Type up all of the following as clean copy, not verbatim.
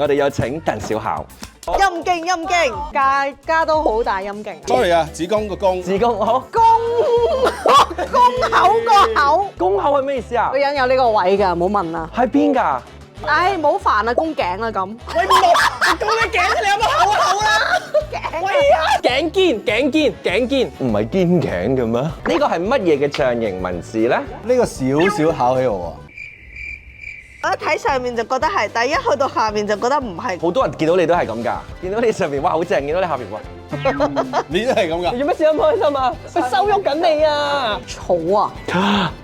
我哋有請鄧小巧。陰莖陰莖，加都好大陰莖。 sorry 啊，子宮個宮。子宮好。公口個口，公口係咩意思啊女？人有呢個位㗎，唔好問啦。喺邊㗎？唉，唔好煩啦，宮頸啦咁。喂，冇，公你頸你有乜口啦？喂啊！頸肩，頸肩，頸肩，唔係肩頸嘅咩？呢個係乜嘢嘅象形文字咧？呢個少少考起我我一睇上面就覺得係，但係一去到下面就覺得唔係。好多人見到你都係咁㗎，見到你上面哇好正，見到你下邊哇，喎，你都係咁㗎。你做乜笑咁開心啊？佢羞辱緊你啊！草啊，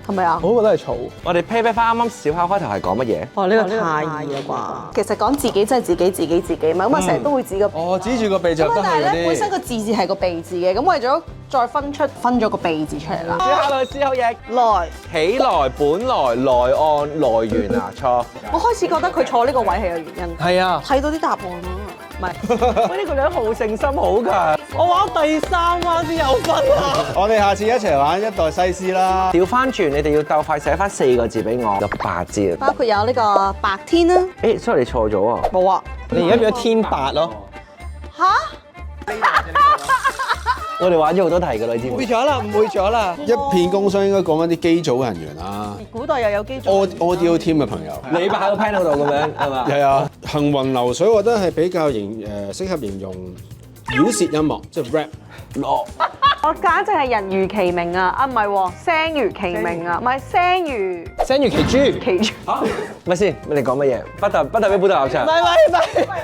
係咪啊？我覺得係草。我哋 pair 翻啱啱小巧開頭係講乜嘢？哦，呢個太易啦啩。其實講自己真係自己嘛，咁啊成日都會指個。哦，指住個鼻就咁啊，得但係係咧，本身嗰個字係個鼻字嘅，咁為咗再分咗個鼻字出嚟啦。小巧老師好嘢，來，起來本來來按來源啊錯。我開始覺得佢坐呢個位係有原因。係啊。睇到啲答案啦，唔係。喂，呢個女人好勝心好強，我玩第三彎先有分啊！我哋下次一齊玩一代西施啦。調翻轉，你哋要鬥快寫翻4個字俾我，有8字。包括有呢個白天啦，誒，sorry，你錯咗啊！冇啊。你而家變咗天白咯。吓？我哋玩咗好多題㗎啦，你知唔知？唔會咗啦。一片工商應該講緊啲機組人員啦古代又有機組。 ，audio team 嘅朋友。你擺喺個 panel 度咁樣係嘛？係啊，行雲流水，我覺得係比較適合形容繞舌音樂，即係 rap。落我簡直係人如其名啊！啊唔係喎，聲如其名啊，唔係聲如聲如其豬。其。咪先？你講乜嘢？不代表本台立場。唔係